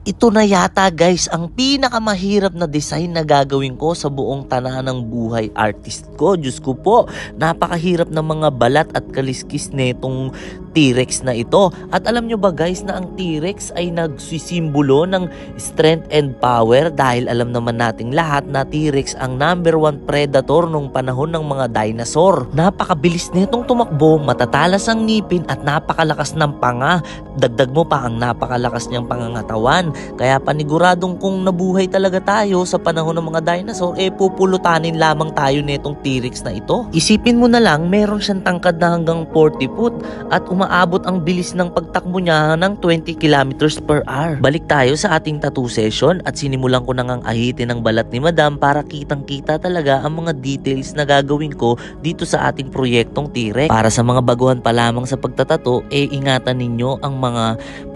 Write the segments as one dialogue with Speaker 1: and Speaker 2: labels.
Speaker 1: Ito na yata guys ang pinakamahirap na design na gagawin ko sa buong tananang buhay artist ko. Diyos ko po, napakahirap ng mga balat at kaliskis netong T-Rex na ito. At alam nyo ba guys na ang T-Rex ay nagsisimbolo ng strength and power dahil alam naman nating lahat na T-Rex ang #1 predator nung panahon ng mga dinosaur. Napakabilis netong tumakbo, matatalas ang ngipin at napakalakas ng panga. Dagdag mo pa ang napakalakas niyang pangangatawan. Kaya paniguradong kung nabuhay talaga tayo sa panahon ng mga dinosaur, pupulutanin lamang tayo netong T-Rex na ito. Isipin mo na lang, meron siyang tangkad na hanggang 40 foot at umaabot ang bilis ng pagtakbo niya ng 20 kilometers per hour. Balik tayo sa ating tattoo session at sinimulan ko nang ahitin ang balat ni Madam para kitang-kita talaga ang mga details na gagawin ko dito sa ating proyektong T-Rex. Para sa mga baguhan pa lamang sa pagtatato, ingatan ninyo ang mga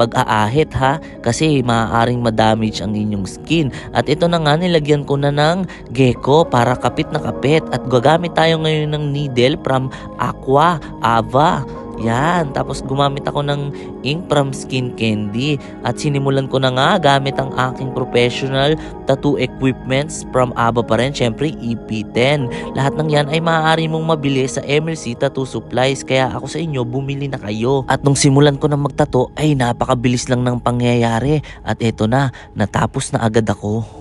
Speaker 1: pag-aahit ha, kasi maaaring madamage ang inyong skin. At ito na nga, nilagyan ko na ng gecko para kapit na kapit at gagamit tayo ngayon ng needle from Aqua Ava. Yan, tapos gumamit ako ng ink from Skin Candy at sinimulan ko na nga gamit ang aking professional tattoo equipments from Ava pa rin, syempre EP10. Lahat ng yan ay maaari mong mabili sa MLC Tattoo Supplies, kaya ako sa inyo, bumili na kayo. At nung simulan ko na magtato ay napakabilis lang ng pangyayari at eto na, natapos na agad ako.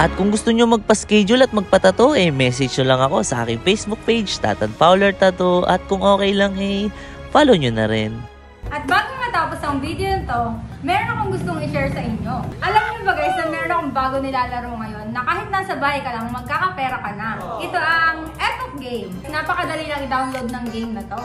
Speaker 1: At kung gusto nyo magpa-schedule at magpatato, message nyo lang ako sa aking Facebook page, Tatad Fowler Tattoo. At kung okay lang, follow nyo na rin.
Speaker 2: At bago matapos ang video na to, meron akong gustong i-share sa inyo. Alam nyo ba guys na meron akong bago nilalaro ngayon na kahit nasa bahay ka lang, magkakapera ka na. Ito ang Epoch Game. Napakadali lang i-download ng game na to.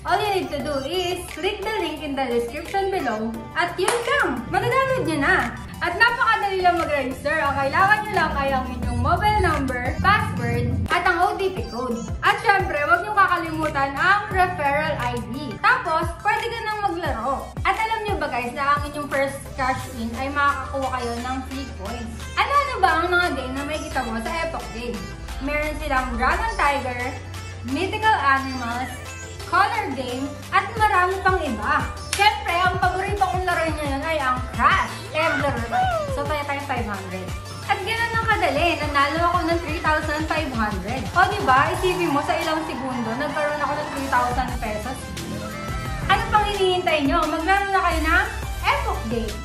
Speaker 2: All you need to do is click the link in the description below at yun lang, magadownload nyo na. At napakadali lang mag-register. Ang kailangan nyo lang ay ang inyong mobile number, password, at ang OTP code. At syempre, huwag nyo kakalimutan ang referral ID. Tapos, pwede ka nang maglaro. At alam nyo ba guys na ang inyong first cash in ay makakakuha kayo ng free coins. Ano ba ang mga game na may kita mo sa Epoch Game? Meron silang Dragon Tiger, Mythical Animals, Color Game, at marami pang iba. Siyempre, ang paborito kong laro ngayon ay ang Crash. Laro tayo. So, tayo 500. At gano'n lang kadali, nanalo ako ng 3,500. O diba, isipin mo sa ilang segundo, nagkaroon ako ng 3,000 pesos. Ano pang hinihintay nyo? Maglaro na kayo ng Epoch Game.